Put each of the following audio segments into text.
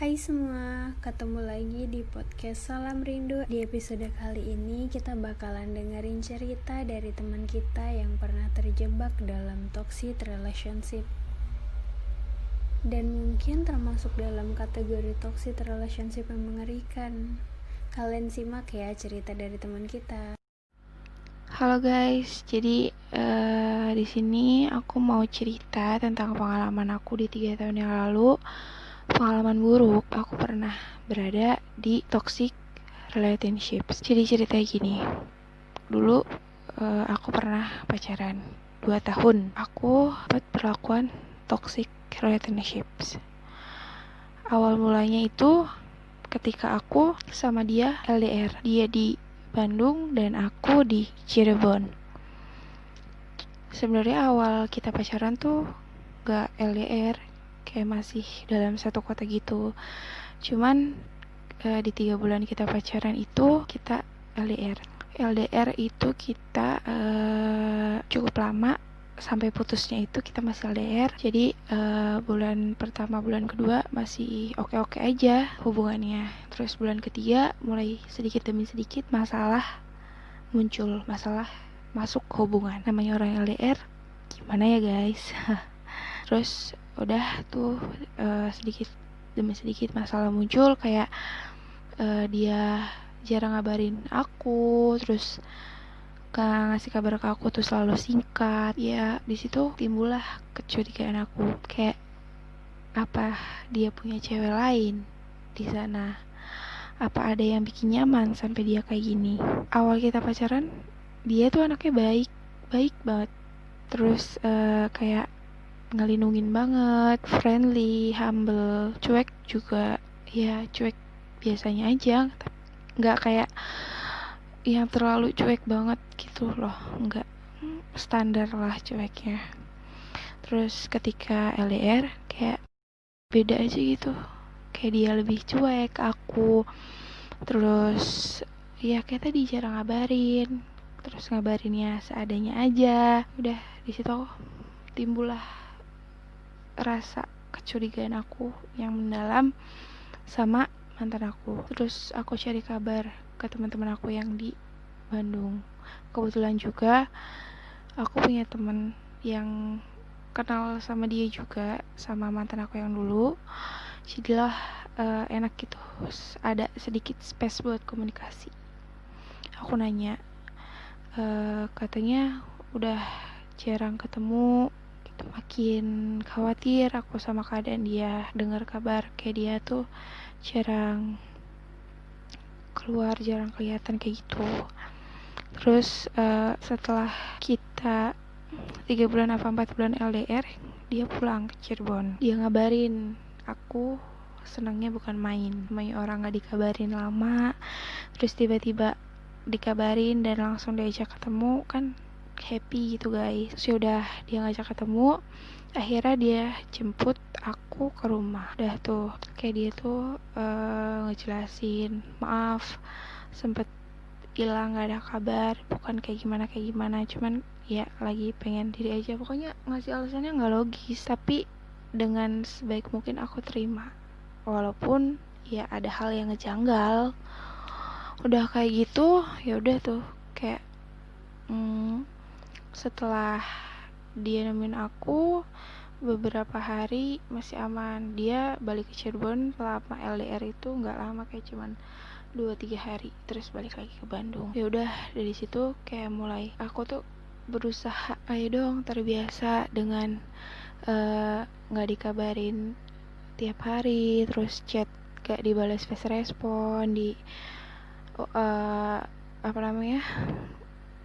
Hai semua, ketemu lagi di podcast Salam Rindu. Di episode kali ini kita bakalan dengerin cerita dari teman kita yang pernah terjebak dalam toxic relationship. Dan mungkin termasuk dalam kategori toxic relationship yang mengerikan. Kalian simak ya cerita dari teman kita. Halo guys, jadi di sini aku mau cerita tentang pengalaman aku di 3 tahun yang lalu. Pengalaman buruk, aku pernah berada di toxic relationships. Jadi ceritanya gini, dulu aku pernah pacaran 2 tahun. Aku dapat perlakuan toxic relationships. Awal mulanya itu ketika aku sama dia LDR. Dia di Bandung dan aku di Cirebon. Sebenarnya awal kita pacaran tuh gak LDR, kayak masih dalam satu kota gitu. Cuman di 3 bulan kita pacaran itu kita LDR. LDR itu kita cukup lama, sampai putusnya itu kita masih LDR. Jadi bulan pertama, bulan kedua masih oke-oke aja hubungannya. Terus bulan ketiga mulai sedikit demi sedikit masalah muncul, masalah masuk hubungan. Namanya orang LDR gimana ya guys. Terus udah tuh sedikit demi sedikit masalah muncul, kayak dia jarang ngabarin aku, terus ngasih kabar ke aku tuh selalu singkat. Ya di situ timbullah kecurigaan aku, kayak apa dia punya cewek lain di sana, apa ada yang bikin nyaman sampai dia kayak gini. Awal kita pacaran dia tuh anaknya baik banget, terus kayak ngelindungin banget, friendly, humble, cuek juga, ya cuek biasanya aja, nggak kayak yang terlalu cuek banget gitu loh, nggak, standar lah cueknya. Terus ketika LDR kayak beda aja gitu, kayak dia lebih cuek ke aku. Terus ya kayak tadi jarang ngabarin, terus ngabarinnya seadanya aja. Udah di situ timbullah rasa kecurigaan aku yang mendalam sama mantan aku. Terus aku cari kabar ke teman-teman aku yang di Bandung. Kebetulan juga aku punya teman yang kenal sama dia juga, sama mantan aku yang dulu. Jadilah enak gitu, ada sedikit space buat komunikasi. Aku nanya, katanya udah jarang ketemu gitu. Makin khawatir aku sama keadaan dia, dengar kabar kayak dia tuh jarang keluar, jarang kelihatan kayak gitu. Terus setelah kita 3 bulan apa 4 bulan LDR, dia pulang ke Cirebon. Dia ngabarin aku, senangnya bukan main. Namanya orang gak dikabarin lama, terus tiba-tiba dikabarin dan langsung diajak ketemu, kan happy gitu guys. Terus yaudah dia ngajak ketemu, akhirnya dia jemput aku ke rumah. Udah tuh kayak dia tuh ngejelasin, maaf sempet hilang gak ada kabar, bukan kayak gimana, cuman ya lagi pengen diri aja. Pokoknya ngasih alasannya gak logis, tapi dengan sebaik mungkin aku terima, walaupun ya ada hal yang ngejanggal. Udah kayak gitu, ya udah tuh kayak setelah dia nemuin aku beberapa hari masih aman. Dia balik ke Cirebon selama LDR itu nggak lama, kayak cuman 2-3 hari, terus balik lagi ke Bandung. Ya udah dari situ kayak mulai aku tuh berusaha, ayo dong terbiasa dengan nggak dikabarin tiap hari, terus chat gak dibalas fast respon, apa namanya,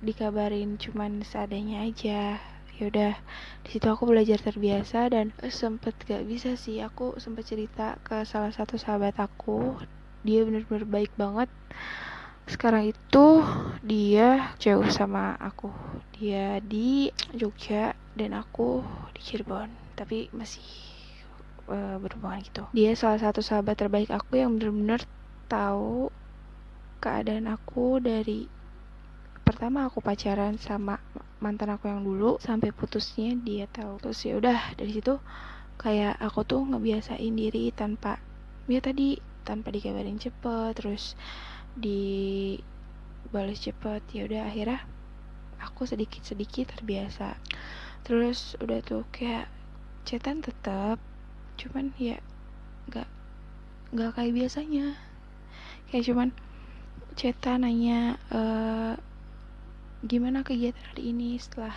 dikabarin cuman seadanya aja. Ya udah di situ aku belajar terbiasa. Dan sempet gak bisa sih, aku sempet cerita ke salah satu sahabat aku, dia bener-bener baik banget. Sekarang itu dia jauh sama aku, dia di Jogja dan aku di Cirebon, tapi masih berhubungan gitu. Dia salah satu sahabat terbaik aku yang bener-bener tahu keadaan aku dari pertama aku pacaran sama mantan aku yang dulu sampai putusnya, dia tahu. Terus ya udah dari situ kayak aku tuh ngebiasain diri tanpa dia tadi tanpa dikabarin cepet, terus dibalas cepet. Ya udah akhirnya aku sedikit terbiasa. Terus udah tuh kayak chatan tetap, cuman ya nggak kayak biasanya. Kayak cuman chatan nanya gimana kegiatan hari ini. Setelah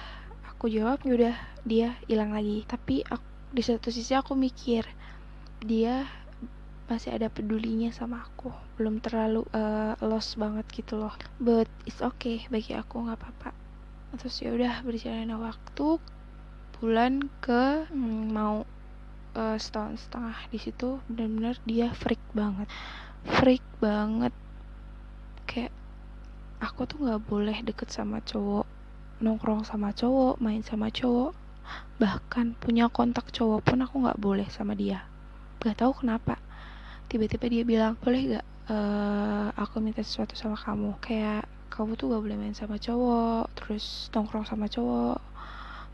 aku jawab ya udah dia hilang lagi. Tapi di satu sisi aku mikir dia masih ada pedulinya sama aku, belum terlalu lost banget gitu loh. But it's okay bagi aku, nggak apa-apa. Terus ya udah berjalannya waktu, bulan ke mau setahun setengah. Di situ benar-benar dia freak banget. Kayak aku tuh nggak boleh deket sama cowok, nongkrong sama cowok, main sama cowok, bahkan punya kontak cowok pun aku nggak boleh sama dia. Gak tahu kenapa tiba-tiba dia bilang, boleh gak aku minta sesuatu sama kamu, kayak kamu tuh gak boleh main sama cowok, terus nongkrong sama cowok,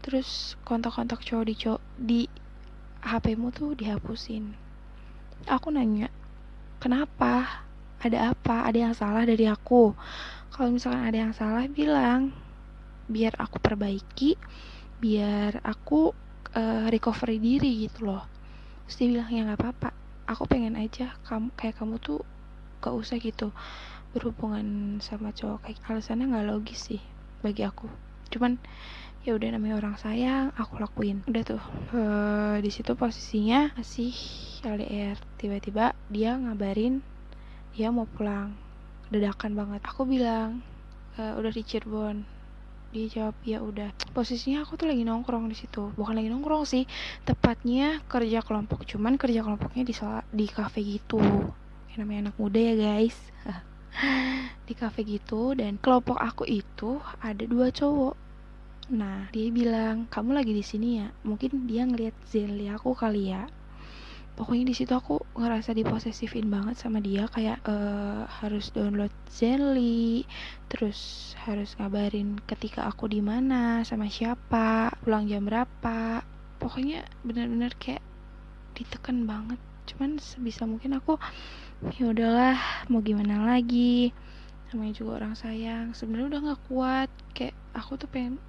terus kontak-kontak cowok di HP-mu tuh dihapusin. Aku nanya, kenapa? Ada apa? Ada yang salah dari aku? Kalau misalkan ada yang salah, bilang, biar aku perbaiki, biar aku recovery diri gitu loh. Terus dia bilang, ya gak apa-apa, aku pengen aja kamu tuh gak usah gitu berhubungan sama cowok. Kayak alasannya gak logis sih bagi aku, cuman ya udah namanya orang sayang, aku lakuin. Udah tuh di situ posisinya masih LDR. Tiba-tiba dia ngabarin dia mau pulang dadakan banget. Aku bilang udah di Cirebon. Dia jawab ya udah. Posisinya aku tuh lagi nongkrong di situ, bukan lagi nongkrong sih, tepatnya kerja kelompok. Cuman kerja kelompoknya di kafe gitu. Yang namanya anak muda ya guys. Di kafe gitu, dan kelompok aku itu ada 2 cowok. Nah dia bilang, kamu lagi di sini ya? Mungkin dia ngeliat Zenly aku kali ya. Pokoknya di situ aku ngerasa diposesifin banget sama dia, kayak harus download Zenly, terus harus ngabarin ketika aku di mana, sama siapa, pulang jam berapa. Pokoknya benar-benar kayak ditekan banget. Cuman sebisa mungkin aku ya udahlah, mau gimana lagi, namanya juga orang sayang. Sebenarnya udah nggak kuat, kayak aku tuh pengen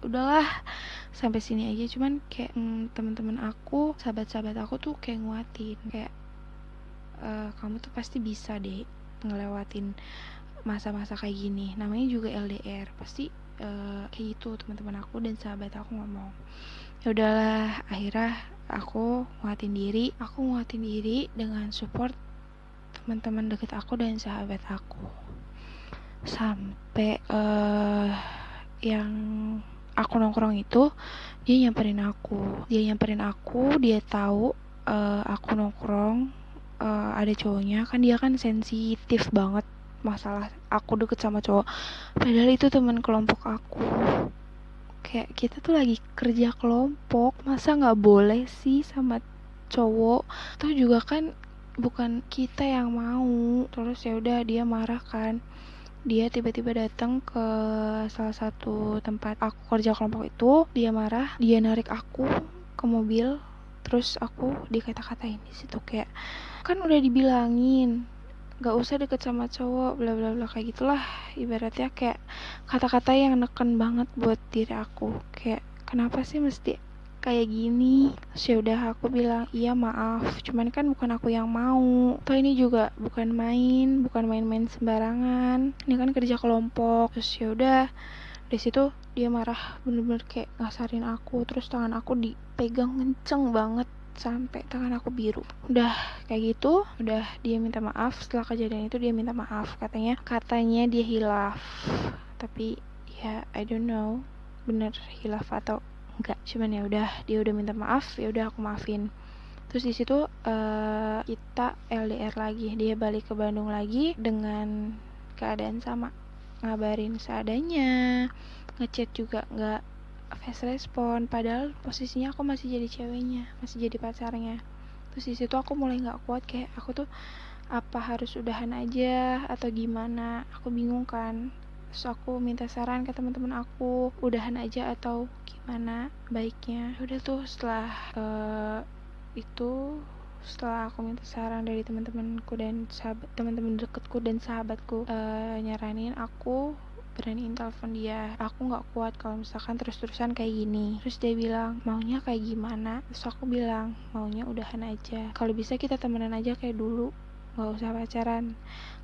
udahlah sampai sini aja. Cuman kayak teman-teman aku, sahabat-sahabat aku tuh kayak nguatin, kayak kamu tuh pasti bisa deh ngelewatin masa-masa kayak gini, namanya juga LDR, pasti kayak gitu. Teman-teman aku dan sahabat aku ngomong. Ya udahlah, akhirnya aku nguatin diri dengan support teman-teman deket aku dan sahabat aku. Sampai yang aku nongkrong itu dia nyamperin aku. Dia tahu aku nongkrong ada cowoknya, kan dia kan sensitif banget masalah aku deket sama cowok, padahal itu teman kelompok aku. Kayak kita tuh lagi kerja kelompok, masa nggak boleh sih sama cowok? Tuh juga kan bukan kita yang mau. Terus ya udah dia marah kan. Dia tiba-tiba datang ke salah satu tempat aku kerja kelompok itu. Dia marah, dia narik aku ke mobil, terus aku dikata-katain di situ. Kayak kan udah dibilangin gak usah deket sama cowok, bla bla bla, kayak gitulah. Ibaratnya kayak kata-kata yang neken banget buat diri aku. Kayak kenapa sih mesti kayak gini? Terus ya udah aku bilang, iya maaf, cuman kan bukan aku yang mau. Toh ini juga bukan main-main sembarangan. Ini kan kerja kelompok. Terus ya udah di situ dia marah, bener-bener kayak ngasarin aku. Terus tangan aku dipegang kenceng banget sampai tangan aku biru. Udah kayak gitu, udah dia minta maaf. Setelah kejadian itu dia minta maaf, katanya dia hilaf. Tapi ya I don't know bener hilaf atau enggak. Cuman ya udah, dia udah minta maaf, ya udah aku maafin. Terus di situ kita LDR lagi. Dia balik ke Bandung lagi dengan keadaan sama, ngabarin seadanya, ngechat juga nggak fast respon, padahal posisinya aku masih jadi ceweknya, masih jadi pacarnya. Terus di situ aku mulai nggak kuat, kayak aku tuh apa harus udahan aja atau gimana? Aku bingung kan. Terus aku minta saran ke teman-teman aku, udahan aja atau gimana baiknya. Udah tuh setelah itu setelah aku minta saran dari teman-temanku dan teman-teman deketku dan sahabatku, nyaranin aku beraniin telepon dia. Aku nggak kuat kalau misalkan terus-terusan kayak gini. Terus dia bilang maunya kayak gimana. Terus aku bilang maunya udahan aja. Kalau bisa kita temenan aja kayak dulu, nggak usah pacaran.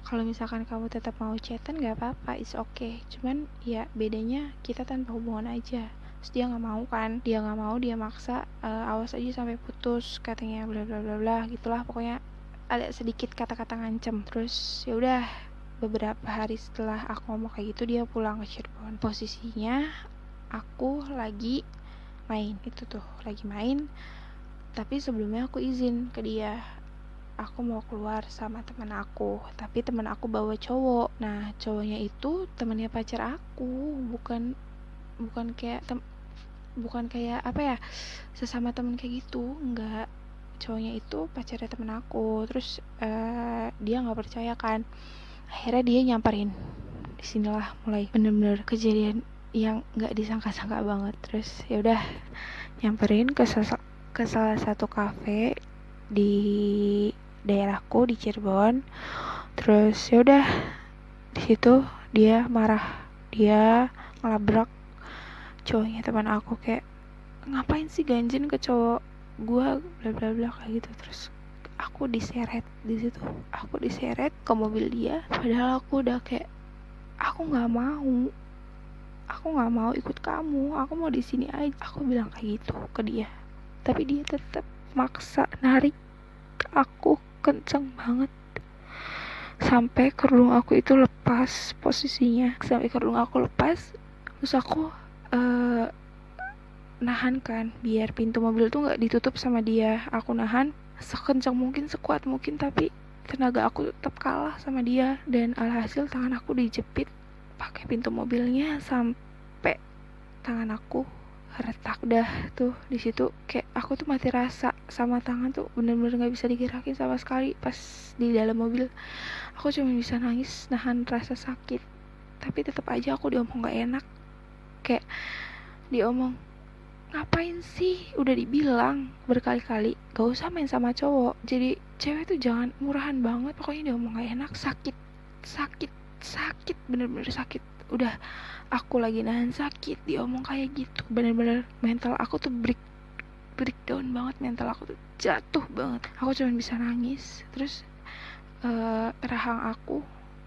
Kalau misalkan kamu tetap mau chatan nggak apa-apa, it's okay. Cuman ya bedanya kita tanpa hubungan aja. Terus dia nggak mau kan, dia maksa, awas aja sampai putus katanya, bla bla bla bla gitulah, pokoknya ada sedikit kata-kata ngancem. Terus ya udah, beberapa hari setelah aku ngomong kayak gitu dia pulang ke Cirebon. Posisinya aku lagi main, tapi sebelumnya aku izin ke dia, aku mau keluar sama teman aku, tapi teman aku bawa cowok. Nah cowoknya itu temannya pacar aku, bukan kayak apa ya, sesama temen kayak gitu, enggak. Cowoknya itu pacarnya temen aku. Terus dia nggak percaya kan, akhirnya dia nyamperin. Disinilah mulai bener-bener kejadian yang nggak disangka-sangka banget. Terus ya udah nyamperin ke salah satu kafe di daerahku di Cirebon. Terus ya udah di situ dia marah, dia ngelabrak cowoknya teman aku, kayak ngapain sih ganjen ke cowok gua, bla bla bla kayak gitu. Terus aku diseret ke mobil dia, padahal aku udah kayak aku nggak mau ikut kamu, aku mau di sini aja, aku bilang kayak gitu ke dia. Tapi dia tetap maksa narik aku kenceng banget sampai kerudung aku itu lepas posisinya, terus aku nahan kan biar pintu mobil tuh nggak ditutup sama dia. Aku nahan sekencang mungkin, sekuat mungkin, tapi tenaga aku tetap kalah sama dia, dan alhasil tangan aku dijepit pakai pintu mobilnya sampai tangan aku retak dah tuh. Di situ kayak aku tuh mati rasa, sama tangan tuh bener-bener nggak bisa digerakin sama sekali. Pas di dalam mobil aku cuma bisa nangis nahan rasa sakit, tapi tetap aja aku diomong nggak enak, kayak diomong ngapain sih, udah dibilang berkali-kali gak usah main sama cowok, jadi cewek tuh jangan murahan banget. Pokoknya dia ngomong gak enak, sakit, bener-bener sakit. Udah aku lagi nahan sakit, dia ngomong kayak gitu, bener-bener mental aku tuh breakdown banget, mental aku tuh jatuh banget. Aku cuma bisa nangis. Terus rahang aku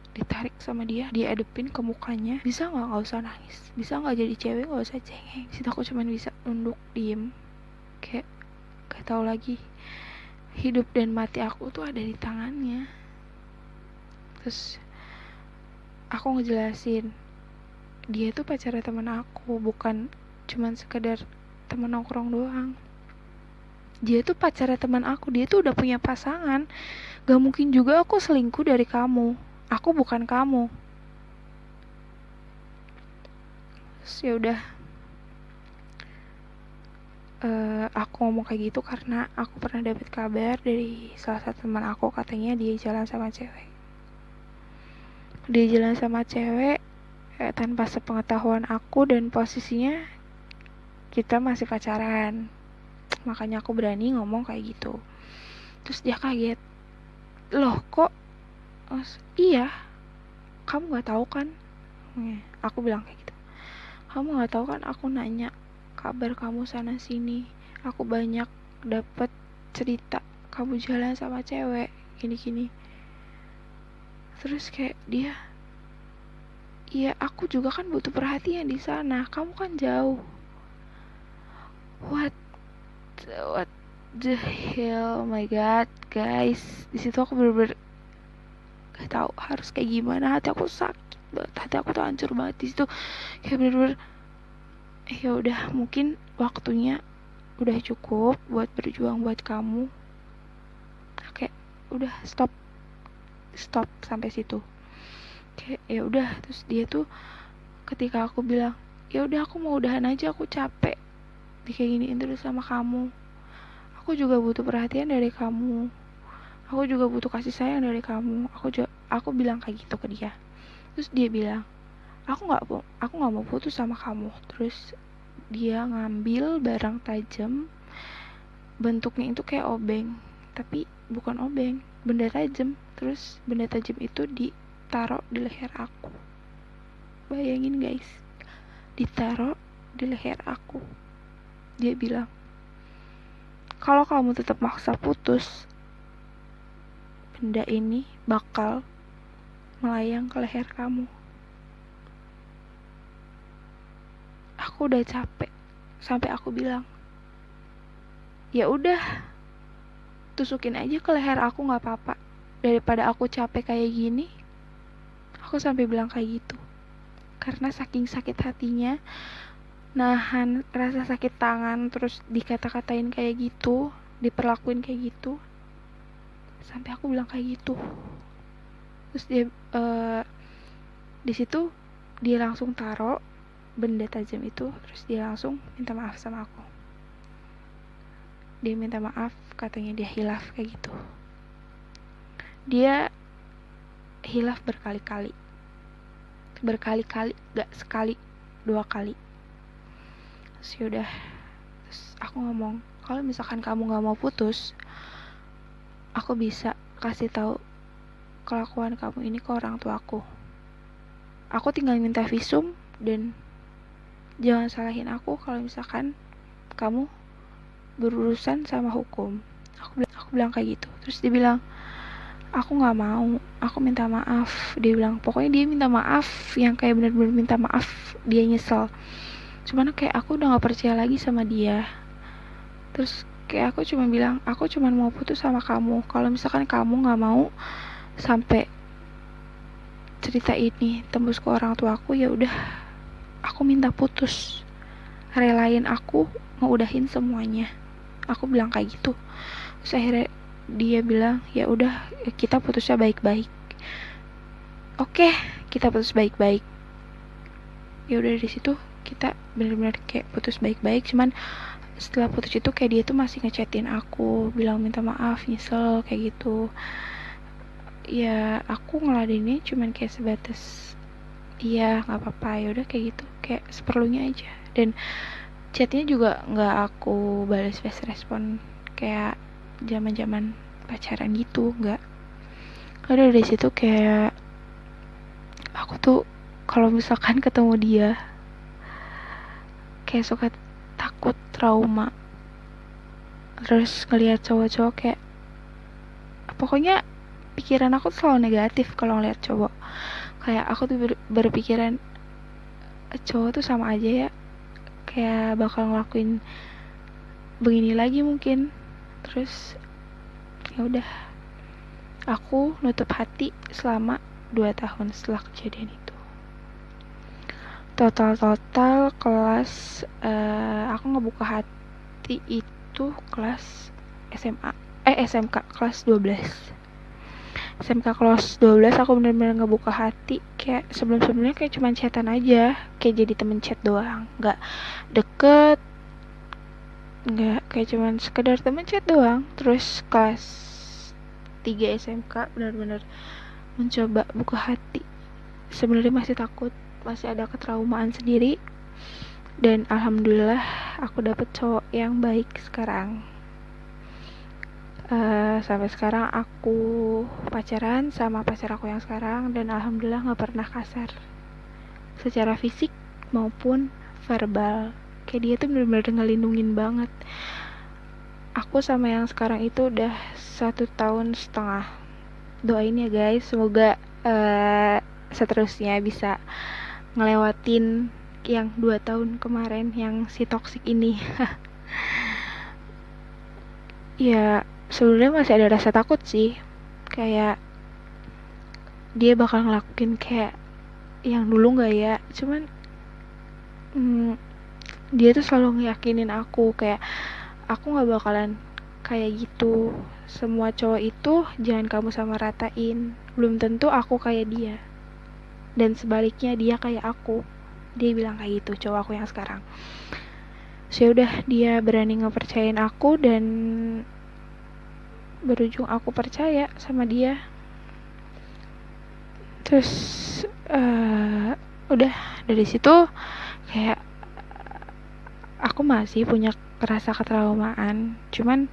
ditarik sama dia, diadepin ke mukanya, bisa nggak usah nangis, bisa nggak jadi cewek, nggak usah cengeng. Situ aku cuma bisa nunduk diem, kayak gak tahu lagi hidup dan mati aku tuh ada di tangannya. Terus aku ngejelasin dia tuh pacarnya teman aku, bukan cuman sekedar teman nongkrong doang. Dia tuh pacarnya teman aku, dia tuh udah punya pasangan. Gak mungkin juga aku selingkuh dari kamu, aku bukan kamu. Terus ya udah, aku ngomong kayak gitu karena aku pernah dapet kabar dari salah satu teman aku, katanya dia jalan sama cewek tanpa sepengetahuan aku, dan posisinya kita masih pacaran. Makanya aku berani ngomong kayak gitu. Terus dia kaget, loh kok iya, kamu gak tahu kan? Aku bilang kayak gitu, kamu gak tahu kan aku nanya kabar kamu sana sini, aku banyak dapet cerita kamu jalan sama cewek gini-gini. Terus kayak dia, iya aku juga kan butuh perhatian di sana, kamu kan jauh. What the hell, my god guys. Di situ aku bener-bener gak tahu harus kayak gimana. Hati aku sakit banget, hati aku tuh hancur banget di situ. Kayak bener-bener ya udah, mungkin waktunya udah cukup buat berjuang buat kamu. Kayak udah stop sampai situ. Kayak ya udah. Terus dia tuh ketika aku bilang ya udah aku mau udahan aja, aku capek kayak giniin terus sama kamu, aku juga butuh perhatian dari kamu, aku juga butuh kasih sayang dari kamu, aku bilang kayak gitu ke dia. Terus dia bilang aku nggak mau putus sama kamu. Terus dia ngambil barang tajam, bentuknya itu kayak obeng tapi bukan obeng, benda tajam. Terus benda tajam itu ditaruh di leher aku. Bayangin guys, ditaruh di leher aku. Dia bilang, kalau kamu tetap maksa putus, benda ini bakal melayang ke leher kamu. Aku udah capek, sampai aku bilang, ya udah, tusukin aja ke leher aku, nggak apa-apa. Daripada aku capek kayak gini. Aku sampai bilang kayak gitu, karena saking sakit hatinya, nahan rasa sakit tangan, terus dikata-katain kayak gitu, diperlakuin kayak gitu, sampai aku bilang kayak gitu. Terus dia di situ dia langsung taruh benda tajam itu, terus dia langsung minta maaf sama aku. Dia minta maaf, katanya dia hilaf kayak gitu. Dia hilaf berkali-kali, gak sekali, 2 kali. Terus yaudah, terus aku ngomong, kalau misalkan kamu gak mau putus, aku bisa kasih tahu kelakuan kamu ini ke orang tuaku. Aku tinggal minta visum, dan jangan salahin aku kalau misalkan kamu berurusan sama hukum. Aku bilang kayak gitu. Terus dia bilang, aku gak mau, aku minta maaf. Dia bilang, pokoknya dia minta maaf yang kayak benar-benar minta maaf, dia nyesel. Cuman kayak aku udah gak percaya lagi sama dia. Terus kayak aku cuma bilang, aku cuma mau putus sama kamu. Kalau misalkan kamu gak mau sampai cerita ini tembus ke orang tuaku, ya udah, aku minta putus, relain aku ngeudahin semuanya. Aku bilang kayak gitu. Terus akhirnya dia bilang, ya udah, kita putusnya baik-baik. Oke, kita putus baik-baik. Ya udah, dari situ kita benar-benar kayak putus baik-baik. Cuman setelah putus itu kayak dia tuh masih ngechatin aku, bilang minta maaf, nyesel kayak gitu. Ya aku ngeladeninnya cuman kayak sebatas, iya nggak apa-apa, ya udah kayak gitu, kayak seperlunya aja. Dan chatnya juga nggak aku balas fast respon kayak zaman pacaran gitu, nggak. Karena dari situ kayak aku tuh kalau misalkan ketemu dia kayak suka takut, trauma. Terus ngelihat cowok-cowok kayak, pokoknya pikiran aku tuh selalu negatif kalau ngeliat cowok. Kayak aku tuh berpikiran cowok tuh sama aja ya, kayak bakal ngelakuin begini lagi mungkin. Terus ya udah, aku nutup hati selama 2 tahun setelah kejadian itu. Total kelas aku ngebuka hati itu kelas SMK kelas 12. SMK kelas 12 aku bener-bener ngebuka hati. Kayak sebelum-sebelumnya kayak cuman chatan aja, kayak jadi temen chat doang, gak deket, gak, kayak cuman sekedar temen chat doang. Terus kelas 3 SMK bener-bener mencoba buka hati. Sebenarnya masih takut, masih ada ketraumaan sendiri. Dan alhamdulillah aku dapet cowok yang baik sekarang. Sampai sekarang aku pacaran sama pacar aku yang sekarang, dan alhamdulillah gak pernah kasar secara fisik maupun verbal. Kayak dia tuh bener-bener ngelindungin banget. Aku sama yang sekarang itu udah 1 tahun setengah. Doain ya guys, semoga seterusnya bisa ngelewatin yang 2 tahun kemarin yang si toksik ini. Ya sebenarnya masih ada rasa takut sih, kayak dia bakal ngelakuin kayak yang dulu nggak ya. Cuman dia tuh selalu ngeyakinin aku kayak aku nggak bakalan kayak gitu. Semua cowok itu jangan kamu sama ratain, belum tentu aku kayak dia, dan sebaliknya dia kayak aku. Dia bilang kayak gitu, cowok aku yang sekarang. So udah, dia berani ngepercayain aku, dan berujung aku percaya sama dia. Terus udah dari situ kayak aku masih punya rasa ketraumaan. Cuman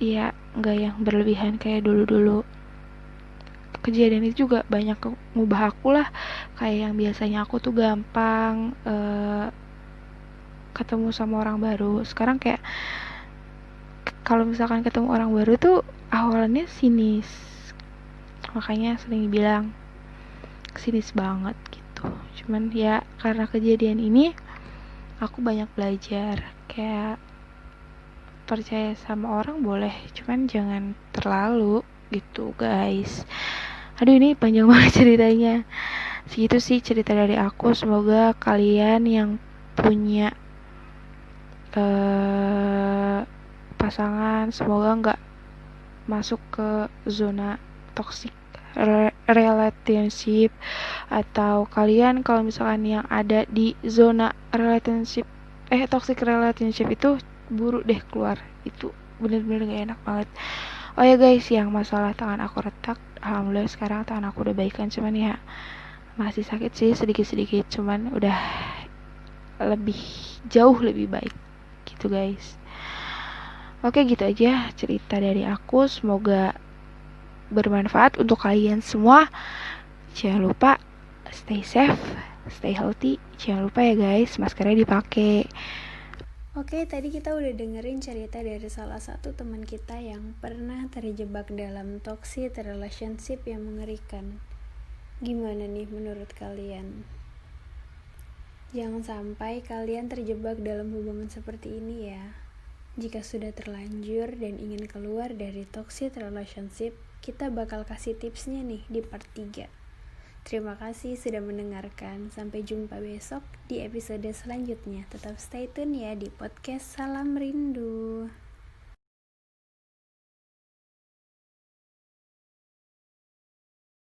ya nggak yang berlebihan kayak dulu-dulu. Kejadian itu juga banyak ngubah aku lah, kayak yang biasanya aku tuh gampang ketemu sama orang baru, sekarang kayak kalau misalkan ketemu orang baru tuh awalnya sinis, makanya sering bilang sinis banget gitu. Cuman ya karena kejadian ini aku banyak belajar, kayak percaya sama orang boleh, cuman jangan terlalu gitu guys. Aduh, ini panjang banget ceritanya. Segitu sih cerita dari aku. Semoga kalian yang punya pasangan, semoga nggak masuk ke zona toxic relationship, atau kalian kalau misalkan yang ada di zona relationship toxic relationship itu buru deh keluar. Itu bener-bener gak enak banget. Oh ya guys, yang masalah tangan aku retak, alhamdulillah sekarang tangan aku udah baikan, cuman ya masih sakit sih sedikit-sedikit, cuman udah jauh lebih baik gitu guys. Oke, gitu aja cerita dari aku, semoga bermanfaat untuk kalian semua. Jangan lupa stay safe, stay healthy. Jangan lupa ya guys, maskernya dipakai. Oke, tadi kita udah dengerin cerita dari salah satu teman kita yang pernah terjebak dalam toxic relationship yang mengerikan. Gimana nih menurut kalian? Jangan sampai kalian terjebak dalam hubungan seperti ini ya. Jika sudah terlanjur dan ingin keluar dari toxic relationship, kita bakal kasih tipsnya nih di part 3. Terima kasih sudah mendengarkan. Sampai jumpa besok di episode selanjutnya. Tetap stay tune ya di podcast Salam Rindu.